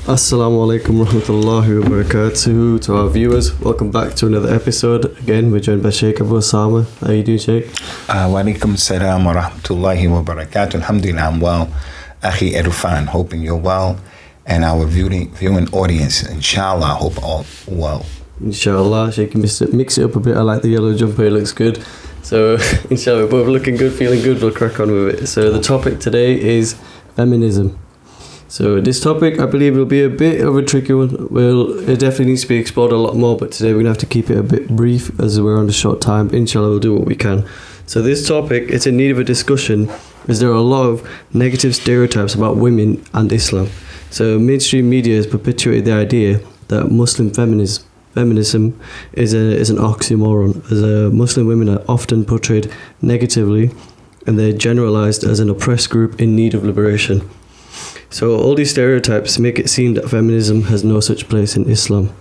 Assalamu alaikum warahmatullahi wabarakatuh to our viewers. Welcome back to another episode. Again, we're joined by Sheikh Abu Usamah. How are you doing, Sheikh? Wa alaikum salam wa rahmatullahi wa barakatuh. Alhamdulillah, I'm well. Akhi Edufan, hoping you're well. And our viewing audience, inshallah, hope all well. Inshallah, Sheikh, mix it up a bit. I like the yellow jumper, it looks good. So, inshallah, we're both looking good, feeling good. We'll crack on with it. So, the topic today is feminism. So this topic, I believe, will be a bit of a tricky one. Well, it definitely needs to be explored a lot more, but today we're going to have to keep it a bit brief as we're on a short time. Inshallah, we'll do what we can. So this topic, it's in need of a discussion as there are a lot of negative stereotypes about women and Islam. So mainstream media has perpetuated the idea that Muslim feminism is an oxymoron, as Muslim women are often portrayed negatively and they're generalized as an oppressed group in need of liberation. So all these stereotypes make it seem that feminism has no such place in Islam.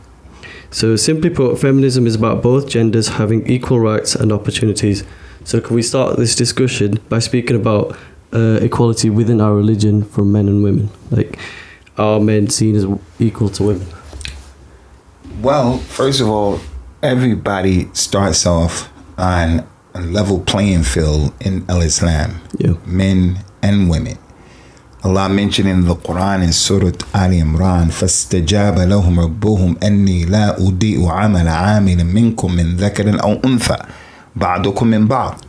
So simply put, feminism is about both genders having equal rights and opportunities. So can we start this discussion by speaking about equality within our religion for men and women? Like, are men seen as equal to women? Well, first of all, everybody starts off on a level playing field in Islam, men and women. Allah mentioned in the Quran in Surah Ali Imran, فَاسْتَجَابَ لَهُمْ رَبُّهُمْ أَنِّي لَا أُضِيءُ عَمَلَ عَامِلٍ مِّنكُم مِّن ذَكَرٍ أَوْ أُنثَى بَعْضُكُم مِّن بَعْضٍ.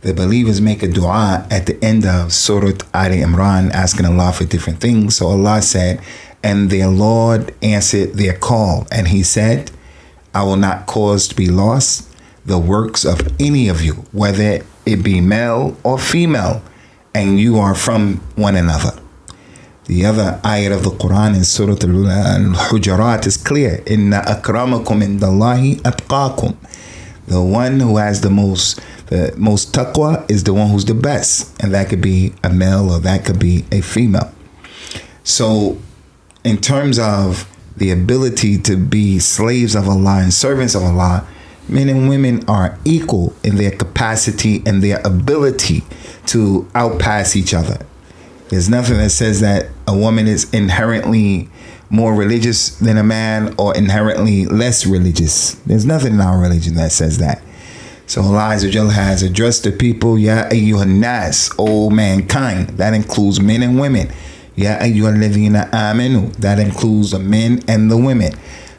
The believers make a dua at the end of Surah Ali Imran, asking Allah for different things. So Allah said, and their Lord answered their call, and He said, I will not cause to be lost the works of any of you, whether it be male or female, and you are from one another. The other ayat of the Quran in Surah Al-Hujurat is clear. Inna akramakum indallahi atqakum. The one who has the most taqwa is the one who's the best. And that could be a male or that could be a female. So in terms of the ability to be slaves of Allah and servants of Allah, men and women are equal in their capacity and their ability to outpass each other. There's nothing that says that a woman is inherently more religious than a man or inherently less religious. There's nothing in our religion that says that. So Allah Azza wa Jalla has addressed the people, Ya ayyuhan nas, O mankind. That includes men and women. Ya ayyuhal ladhina amanu. That includes the men and the women.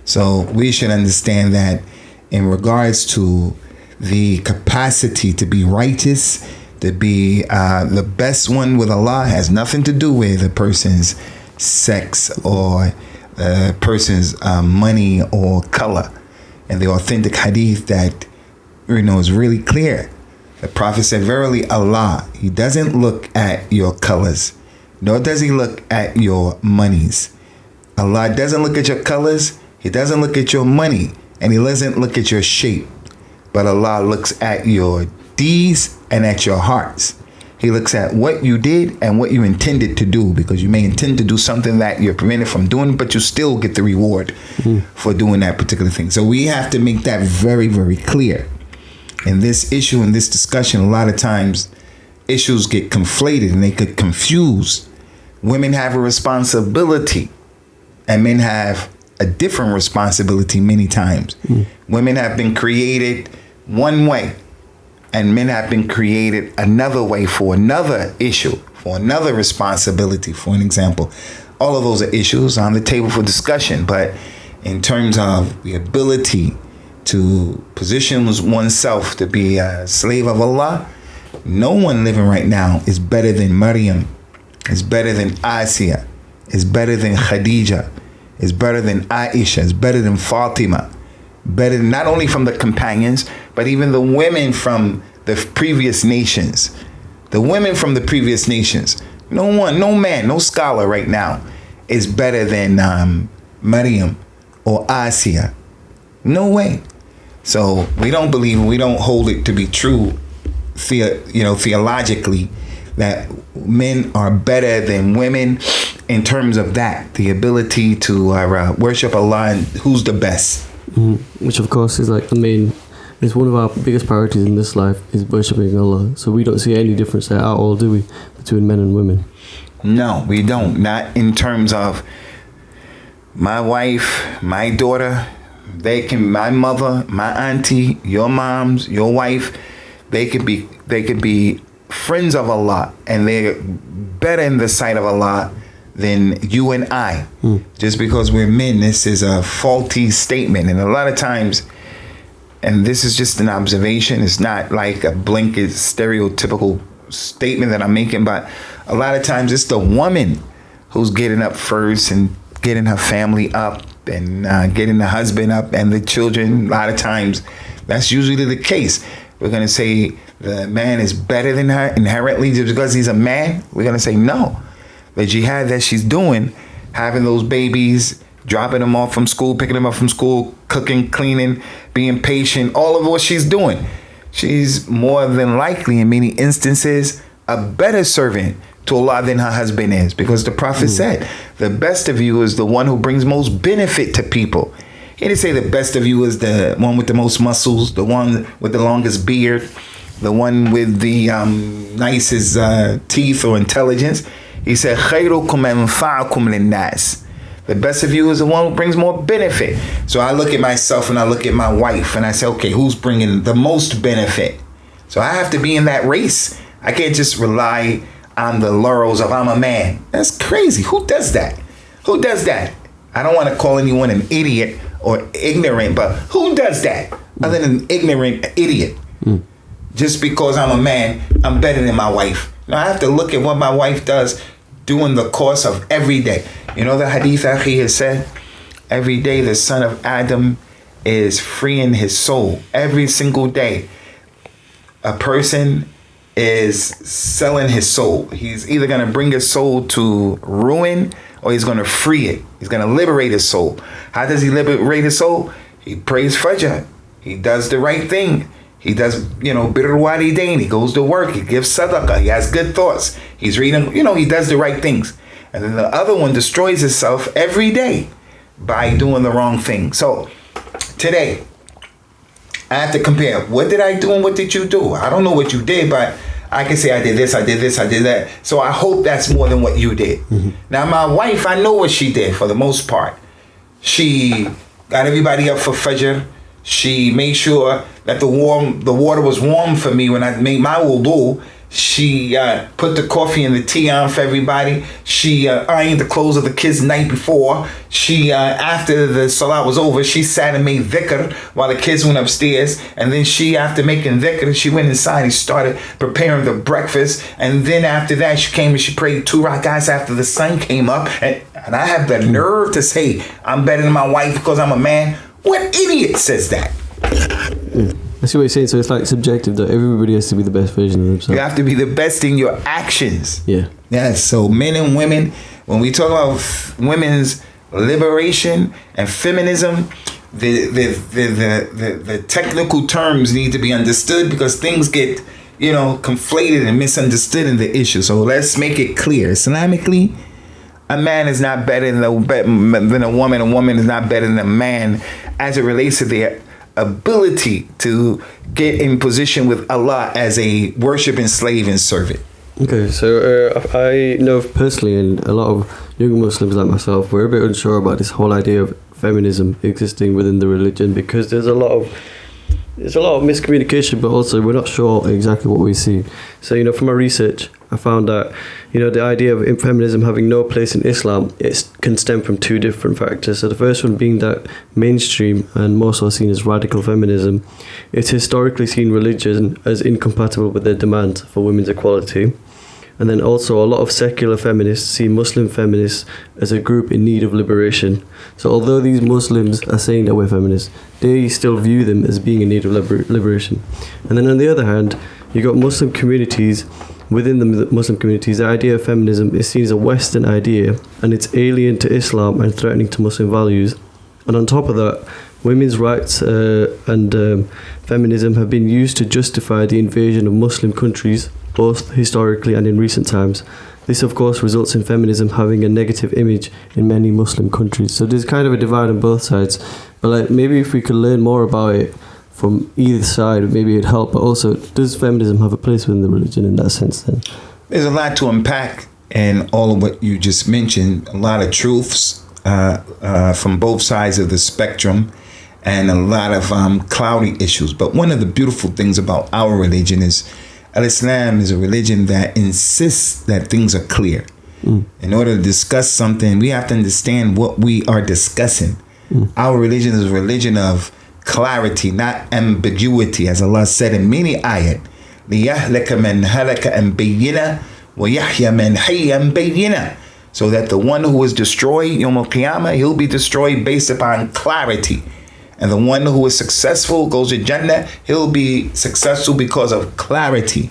So we should understand that in regards to the capacity to be righteous, to be the best one with Allah, has nothing to do with a person's sex or a person's money or color. And the authentic hadith that is really clear. The Prophet said, verily Allah, He doesn't look at your colors, nor does He look at your monies. Allah doesn't look at your colors, He doesn't look at your money, and He doesn't look at your shape. But Allah looks at your deeds and at your hearts. He looks at what you did and what you intended to do, because you may intend to do something that you're prevented from doing, but you still get the reward for doing that particular thing. So we have to make that very, very clear. In this issue, in this discussion, a lot of times issues get conflated and they get confused. Women have a responsibility and men have a different responsibility many times. Women have been created one way and men have been created another way for another issue, for another responsibility, for an example. All of those are issues on the table for discussion, but in terms of the ability to position oneself to be a slave of Allah, no one living right now is better than Maryam, is better than Asiya, is better than Khadija, is better than Aisha, is better than Fatima, better than, not only from the companions, but even the women from the previous nations. The women from the previous nations. No one, no man, no scholar right now is better than Maryam or Asiya. No way. So we don't believe, we don't hold it to be true, theologically, that men are better than women in terms of that, the ability to worship Allah and who's the best. Which of course is like the main, it's one of our biggest priorities in this life is worshipping Allah. So we don't see any difference there at all, do we, between men and women? No, we don't. Not in terms of my wife, my daughter, my mother, my auntie, your moms, your wife, they could be friends of Allah, and they're better in the sight of Allah than you and I. Just because we're men, this is a faulty statement. And a lot of times, and this is just an observation, it's not like a blanket stereotypical statement that I'm making, but a lot of times it's the woman who's getting up first and getting her family up and getting the husband up and the children. A lot of times that's usually the case. We're going to say the man is better than her inherently just because he's a man. We're going to say no. The jihad that she's doing, having those babies, dropping them off from school, picking them up from school, cooking, cleaning, being patient, all of what she's doing, she's more than likely in many instances a better servant to Allah than her husband is, because the Prophet said the best of you is the one who brings most benefit to people. He didn't say the best of you is the one with the most muscles, the one with the longest beard, the one with the nicest teeth or intelligence. He said, خَيْرُكُمْ أَنْفَعُكُمْ لِلنَّاسِ. The best of you is the one who brings more benefit. So I look at myself and I look at my wife and I say, okay, who's bringing the most benefit? So I have to be in that race. I can't just rely on the laurels of I'm a man. That's crazy. Who does that? Who does that? I don't want to call anyone an idiot or ignorant, but who does that other than ignorant idiot? Just because I'm a man, I'm better than my wife. Now I have to look at what my wife does during the course of every day. You know the hadith Akhi has said, every day the son of Adam is freeing his soul. Every single day a person is selling his soul. He's either going to bring his soul to ruin or he's going to free it. He's going to liberate his soul. How does he liberate his soul? He prays Fajr. He does the right thing. He does, birr walidain. He goes to work. He gives sadaqah. He has good thoughts. He's reading, he does the right things. And then the other one destroys himself every day by doing the wrong thing. So today, I have to compare. What did I do and what did you do? I don't know what you did, but I can say I did this, I did this, I did that. So I hope that's more than what you did. Now, my wife, I know what she did for the most part. She got everybody up for Fajr. She made sure that the water was warm for me when I made my wudu. She put the coffee and the tea on for everybody. She ironed the clothes of the kids the night before. She, after the salah was over, she sat and made dhikr while the kids went upstairs. And then she, after making dhikr, she went inside and started preparing the breakfast. And then after that, she came and she prayed 2 rak'ahs after the sun came up. And I have the nerve to say I'm better than my wife because I'm a man. What idiot says that? I see what you're saying. So it's like subjective, though. Everybody has to be the best version of themselves. You have to be the best in your actions. Yeah. Yes. So men and women, when we talk about women's liberation and feminism, the technical terms need to be understood because things get, conflated and misunderstood in the issue. So let's make it clear. Islamically, a man is not better than a woman. A woman is not better than a man as it relates to their ability to get in position with Allah as a worshiping slave and servant. Okay, so I know personally, and a lot of young Muslims like myself, we're a bit unsure about this whole idea of feminism existing within the religion because there's a lot of miscommunication, but also we're not sure exactly what we see. So, from my research, I found that, the idea of feminism having no place in Islam, it can stem from 2 different factors. So the first one being that mainstream and more so seen as radical feminism, it's historically seen religion as incompatible with their demand for women's equality. And then also a lot of secular feminists see Muslim feminists as a group in need of liberation. So although these Muslims are saying that we're feminists, they still view them as being in need of liberation. And then on the other hand, you got Muslim communities. Within the Muslim communities, the idea of feminism is seen as a Western idea and it's alien to Islam and threatening to Muslim values. And on top of that, women's rights and feminism have been used to justify the invasion of Muslim countries, both historically and in recent times. This, of course, results in feminism having a negative image in many Muslim countries. So there's kind of a divide on both sides. But maybe if we could learn more about it from either side, maybe it'd help. But also, does feminism have a place within the religion in that sense then? There's a lot to unpack in all of what you just mentioned. A lot of truths, from both sides of the spectrum, and a lot of cloudy issues. But one of the beautiful things about our religion is Al-Islam is a religion that insists that things are clear. In order to discuss something, we have to understand what we are discussing. Our religion is a religion of clarity, not ambiguity, as Allah said in many ayat. لِيَهْلَكَ مَنْ هَلَكَ أَنْ بَيِّنَ وَيَحْيَ مَنْ حَيَّ أَنْ بَيِّنَ. So that the one who is destroyed, Yawm al-Qiyamah, he'll be destroyed based upon clarity. And the one who is successful, goes to Jannah, he'll be successful because of clarity.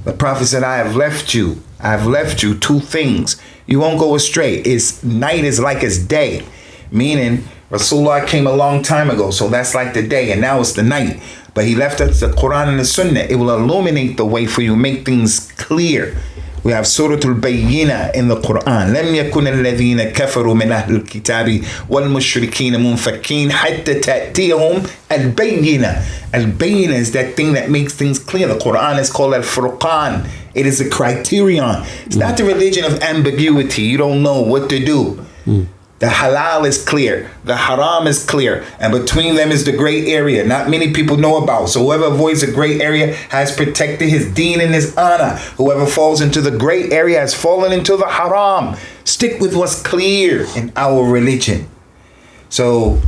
The Prophet said, I've left you two things. You won't go astray. Night is like it's day. Meaning, Rasulullah came a long time ago, so that's like the day, and now it's the night. But he left us the Quran and the Sunnah. It will illuminate the way for you, make things clear. We have Surah Al-Bayyinah in the Quran. لَمْ يَكُنَ الَّذِينَ كَفَرُوا مِنْ أَهْلِ الْكِتَابِ وَالْمُشْرِكِينَ مُنْفَكِّينَ حَتَّى تَأْتِيَهُمْ الْبَيِّنَةِ. Al-Bayyinah is that thing that makes things clear. The Quran is called Al-Furqan. It is a criterion. It's not the religion of ambiguity. You don't know what to do. The halal is clear. The haram is clear. And between them is the gray area not many people know about. So whoever avoids the gray area has protected his deen and his honor. Whoever falls into the gray area has fallen into the haram. Stick with what's clear in our religion. So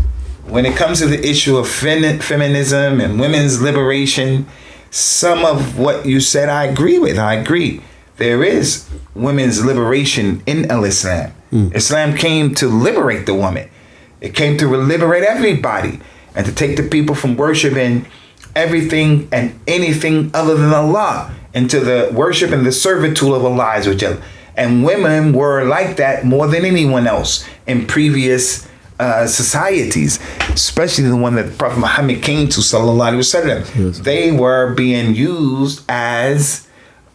when it comes to the issue of feminism and women's liberation, some of what you said I agree with. I agree. There is women's liberation in Islam. Islam came to liberate the woman. It came to liberate everybody and to take the people from worshiping everything and anything other than Allah into the worship and the servitude of Allah. And women were like that more than anyone else in previous societies, especially the one that Prophet Muhammad came to, sallallahu alaihi wasallam. Yes. They were being used as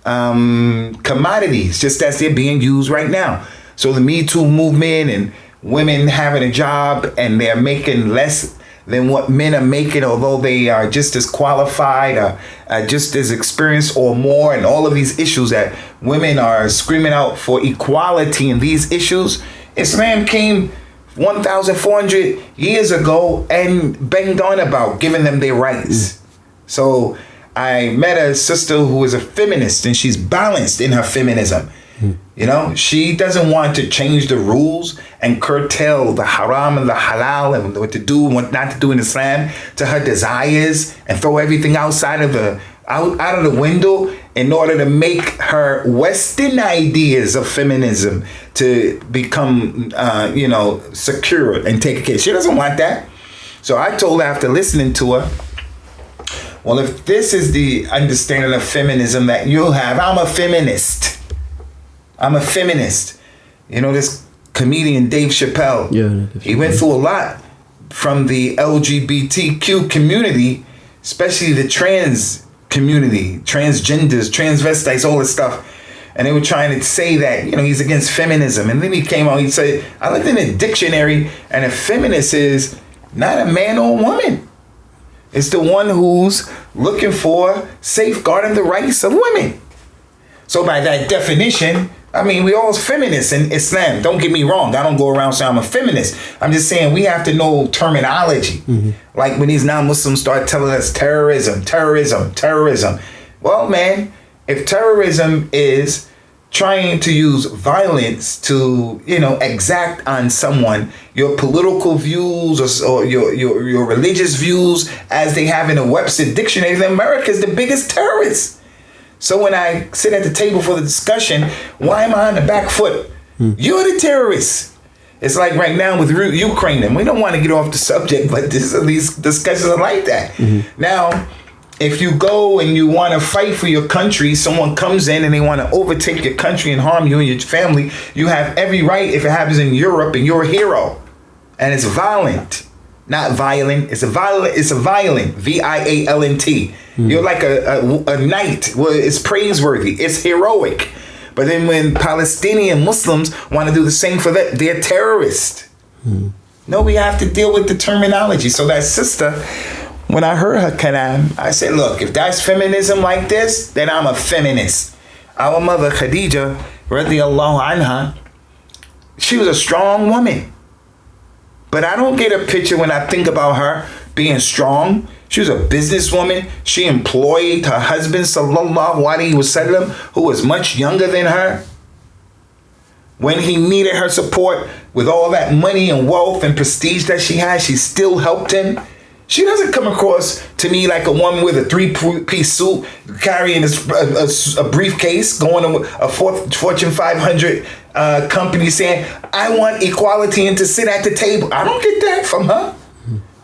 commodities, just as they're being used right now. So the Me Too movement and women having a job and they're making less than what men are making, although they are just as qualified or just as experienced or more, and all of these issues that women are screaming out for equality in these issues. Islam came 1,400 years ago and banged on about giving them their rights. So I met a sister who is a feminist and she's balanced in her feminism. You know, she doesn't want to change the rules and curtail the haram and the halal and what to do and what not to do in Islam to her desires and throw everything outside of out of the window in order to make her Western ideas of feminism to become, secure and take care. She doesn't want that. So I told her after listening to her, well, if this is the understanding of feminism that you'll have, I'm a feminist. You know, this comedian Dave Chappelle, he went through a lot from the LGBTQ community, especially the trans community, transgenders, transvestites, all this stuff. And they were trying to say that, he's against feminism. And then he came out, he said, I looked in a dictionary and a feminist is not a man or a woman. It's the one who's looking for safeguarding the rights of women. So by that definition, we all feminists in Islam. Don't get me wrong. I don't go around saying I'm a feminist. I'm just saying we have to know terminology. Like when these non-Muslims start telling us terrorism. Well, man, if terrorism is trying to use violence to, exact on someone your political views or your religious views as they have in a Webster dictionary, then America is the biggest terrorist. So when I sit at the table for the discussion, why am I on the back foot? You're the terrorist. It's like right now with Ukraine, and we don't want to get off the subject, but these discussions are like that. Now, if you go and you want to fight for your country, someone comes in and they want to overtake your country and harm you and your family, you have every right if it happens in Europe and you're a hero. And it's violent. Not violent. It's a violent. VIALNT. You're like a knight. Well, it's praiseworthy. It's heroic. But then when Palestinian Muslims want to do the same for that, they're terrorists. No, we have to deal with the terminology. So that sister, when I heard her kalam, I said, look, if that's feminism like this, then I'm a feminist. Our mother Khadija, radiyallahu anha, she was a strong woman. But I don't get a picture when I think about her being strong. She was a businesswoman. She employed her husband, sallallahu alaihi wasallam, who was much younger than her. When he needed her support with all that money and wealth and prestige that she had, she still helped him. She doesn't come across to me like a woman with a three-piece suit, carrying a briefcase, going to a Fortune 500 company saying, I want equality and to sit at the table. I don't get that from her.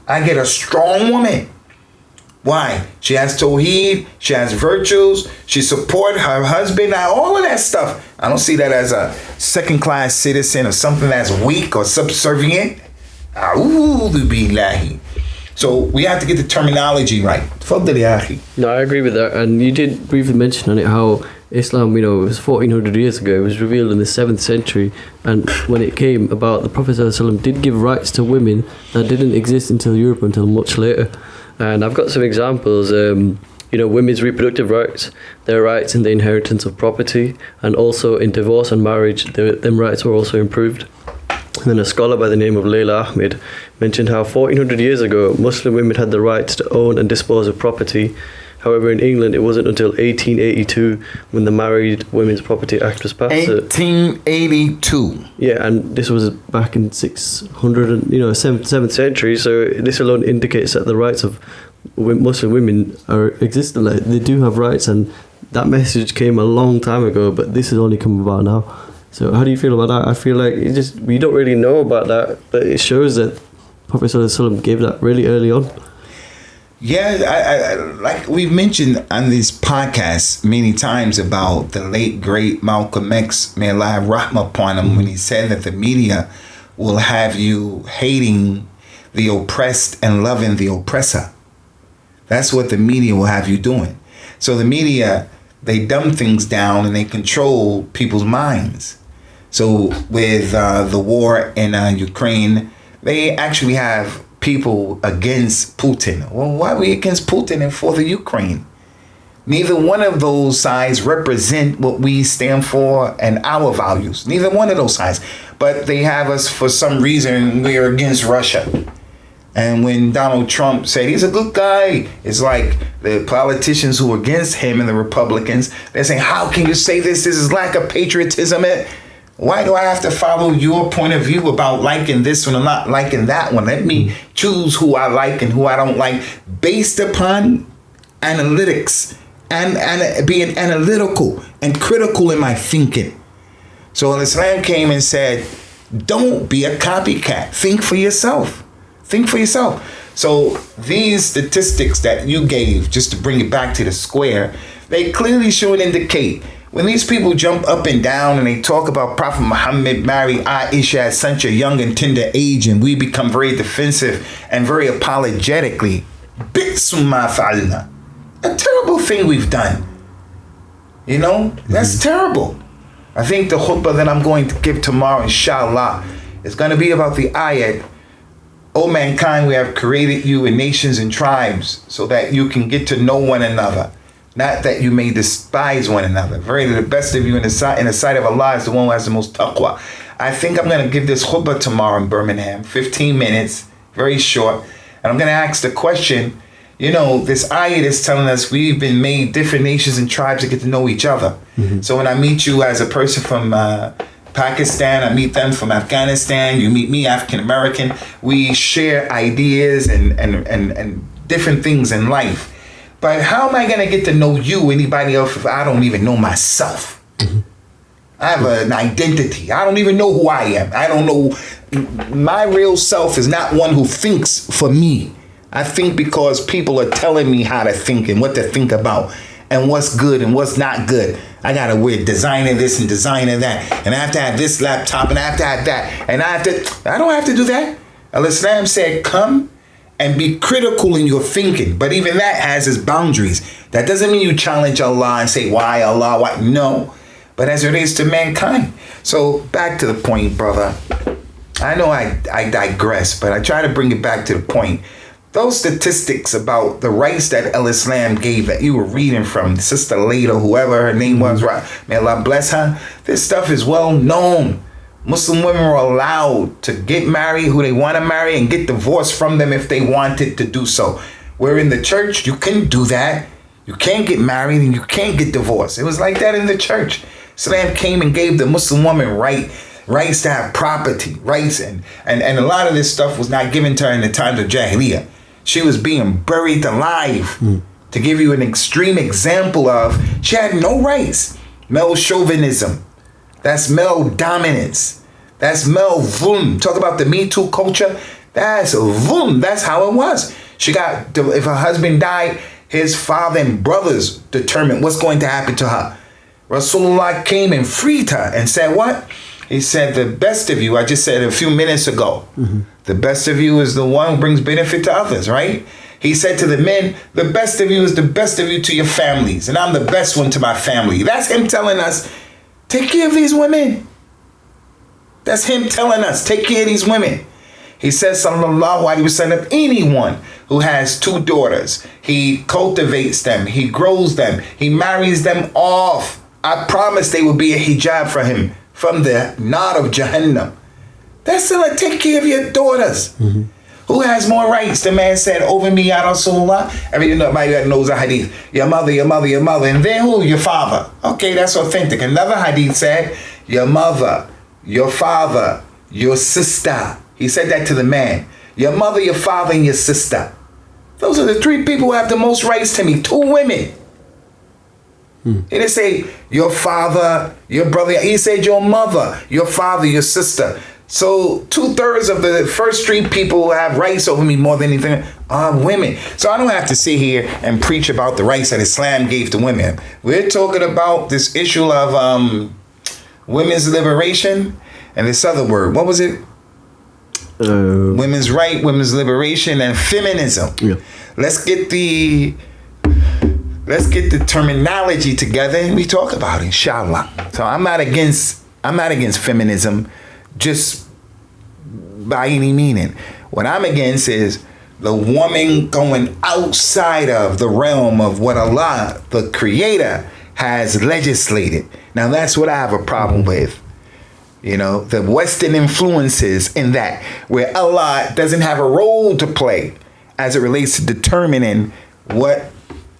I get a strong woman. Why? She has tawheed, she has virtues, she supports her husband, all of that stuff. I don't see that as a second-class citizen or something that's weak or subservient. A'udhu billahi. So we have to get the terminology right. No, I agree with that. And you did briefly mention on it how Islam, it was 1400 years ago. It was revealed in the 7th century. And when it came about, the Prophet ﷺ did give rights to women that didn't exist until Europe until much later. And I've got some examples. Women's reproductive rights, their rights in the inheritance of property, and also in divorce and marriage, them rights were also improved. And then a scholar by the name of Layla Ahmed mentioned how 1400 years ago, Muslim women had the rights to own and dispose of property. However, in England, it wasn't until 1882 when the Married Women's Property Act was passed. 1882. Yeah, and this was back in 600, 7th century. So this alone indicates that the rights of Muslim women are existent. Like, they do have rights, and that message came a long time ago, but this has only come about now. So how do you feel about that? I feel like we don't really know about that, but it shows that Prophet ﷺ gave that really early on. Yeah, I like we've mentioned on these podcasts many times about the late, great Malcolm X, may Allah have rahmah upon him, when he said that the media will have you hating the oppressed and loving the oppressor. That's what the media will have you doing. So the media, they dumb things down and they control people's minds. So with the war in Ukraine, they actually have people against Putin. Well, why are we against Putin and for the Ukraine? Neither one of those sides represent what we stand for and our values. Neither one of those sides. But they have us, for some reason, we're against Russia. And when Donald Trump said he's a good guy, it's like the politicians who are against him and the Republicans, they're saying, how can you say this? This is lack of patriotism. Why do I have to follow your point of view about liking this one or not liking that one? Let me choose who I like and who I don't like based upon analytics and being analytical and critical in my thinking. So Islam came and said, don't be a copycat. Think for yourself. Think for yourself. So these statistics that you gave, just to bring it back to the square, they clearly show and indicate when these people jump up and down and they talk about Prophet Muhammad married Aisha at such a young and tender age, and we become very defensive and very apologetically, a terrible thing we've done. That's terrible. I think the khutbah that I'm going to give tomorrow, inshallah, is going to be about the ayat, O mankind, we have created you in nations and tribes so that you can get to know one another. Not that you may despise one another. Verily, the best of you in the sight of Allah is the one who has the most taqwa. I think I'm going to give this khutbah tomorrow in Birmingham, 15 minutes, very short. And I'm going to ask the question, this ayat is telling us we've been made different nations and tribes to get to know each other. Mm-hmm. So when I meet you as a person from Pakistan, I meet them from Afghanistan, you meet me, African American, we share ideas and different things in life. But how am I going to get to know you, anybody else, if I don't even know myself? Mm-hmm. I have an identity. I don't even know who I am. I don't know. My real self is not one who thinks for me. I think because people are telling me how to think and what to think about and what's good and what's not good. I got to wear designer this and designer that. And I have to have this laptop and I have to have that. And I don't have to do that. Al-Islam said, come and be critical in your thinking. But even that has its boundaries. That doesn't mean you challenge Allah and say, why Allah? Why? No. But as it relates to mankind. So back to the point, brother. I know I digress, but I try to bring it back to the point. Those statistics about the rights that Al-Islam gave that you were reading from, Sister Leda, whoever her name was, right? May Allah bless her. This stuff is well known. Muslim women were allowed to get married who they want to marry and get divorced from them if they wanted to do so. Where in the church, you couldn't do that. You can't get married and you can't get divorced. It was like that in the church. Islam came and gave the Muslim woman rights to have property, rights, and a lot of this stuff was not given to her in the times of Jahiliyyah. She was being buried alive. To give you an extreme example of, she had no rights. Male chauvinism. That's male dominance. That's male vulm. Talk about the Me Too culture. That's vulm. That's how it was. She got, if her husband died, his father and brothers determined what's going to happen to her. Rasulullah came and freed her and said what? He said, the best of you, I just said a few minutes ago, the best of you is the one who brings benefit to others, right? He said to the men, the best of you is the best of you to your families, and I'm the best one to my family. That's him telling us, take care of these women. That's him telling us, take care of these women. He says, sallallahu alaihi wasallam, anyone who has 2 daughters, he cultivates them, he grows them, he marries them off. I promise they will be a hijab for him from the nar of Jahannam. That's to take care of your daughters. Who has more rights? The man said, over me, Ya Rasulullah. Everybody knows a hadith. Your mother, your mother, your mother. And then who? Your father. Okay, that's authentic. Another hadith said, your mother, your father, your sister. He said that to the man. Your mother, your father, and your sister. Those are the 3 people who have the most rights to me. 2 women. He didn't say your father, your brother. He said your mother, your father, your sister. So 2/3 of the first 3 people who have rights over me more than anything are women. So I don't have to sit here and preach about the rights that Islam gave to women. We're talking about this issue of women's liberation and this other word. What was it? Women's right, women's liberation, and feminism. Yeah. Let's get the terminology together and we talk about it, inshallah. So I'm not against feminism just by any meaning. What I'm against is the woman going outside of the realm of what Allah, the Creator, has legislated. Now that's what I have a problem with. You know, the Western influences in that, where Allah doesn't have a role to play as it relates to determining what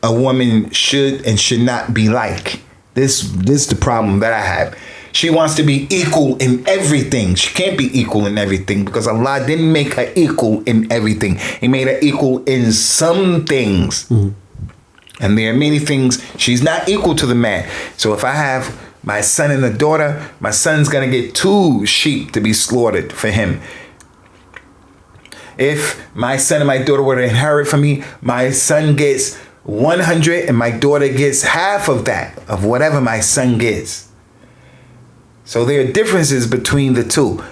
a woman should and should not be like. This is the problem that I have. She wants to be equal in everything. She can't be equal in everything because Allah didn't make her equal in everything. He made her equal in some things. And there are many things she's not equal to the man. So if I have my son and a daughter, my son's going to get 2 sheep to be slaughtered for him. If my son and my daughter were to inherit from me, my son gets 100 and my daughter gets half of that, of whatever my son gets. So there are differences between the 2.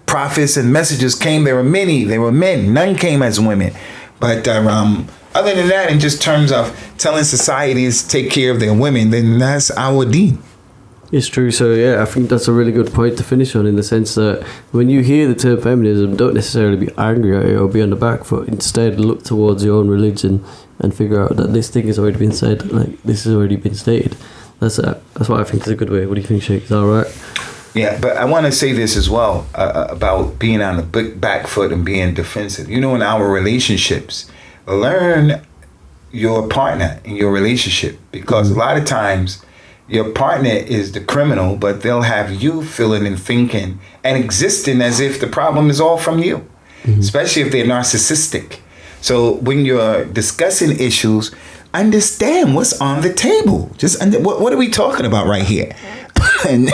Prophets and messengers came, there were many, they were men, none came as women. But other than that, in just terms of telling societies to take care of their women, then that's our deen. It's true. So yeah, I think that's a really good point to finish on, in the sense that when you hear the term feminism, don't necessarily be angry at it or be on the back foot. Instead, look towards your own religion and figure out that this thing has already been said, like this has already been stated. That's what I think is a good way. What do you think, Sheikh? Is that all right? Yeah, but I want to say this as well about being on the back foot and being defensive. You know, in our relationships, learn your partner in your relationship, because a lot of times your partner is the criminal, but they'll have you feeling and thinking and existing as if the problem is all from you, especially if they're narcissistic. So when you're discussing issues, understand what's on the table. What are we talking about right here? And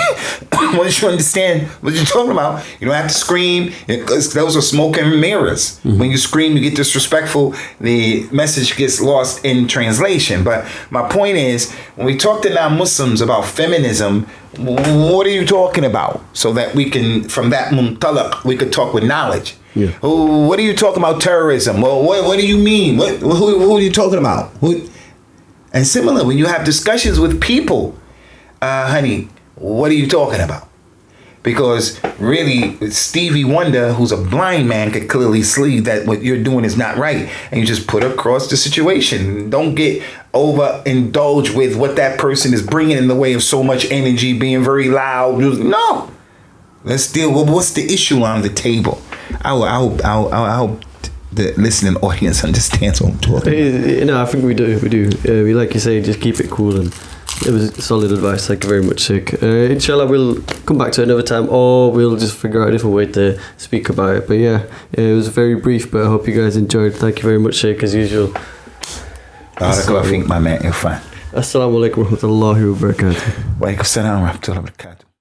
once you understand what you're talking about, you don't have to scream, because those are smoke and mirrors. When you scream, you get disrespectful, the message gets lost in translation. But my point is, when we talk to non-Muslims about feminism, what are you talking about? So that we can, from that muntalaq, we could talk with knowledge. Yeah. What are you talking about terrorism? Well, what do you mean? Who are you talking about? And similar, when you have discussions with people, honey, what are you talking about? Because really, Stevie Wonder, who's a blind man, could clearly see that what you're doing is not right. And you just put across the situation. Don't get overindulged with what that person is bringing in the way of so much energy, being very loud. No. Let's deal with what's the issue on the table. I hope the listening audience understands what I'm talking about. No, I think we do. We, like you say, just keep it cool, and it was solid advice. Thank you very much, Sheikh. Inshallah, we'll come back to it another time, or we'll just figure out a different way to speak about it. But yeah, it was very brief, but I hope you guys enjoyed. Thank you very much, Sheikh, as usual. I think, my man, you're fine. Assalamu alaikum wa rahmatullahi wa barakatuh. Wa alaikum salam wa rahmatullahi wa barakatuh.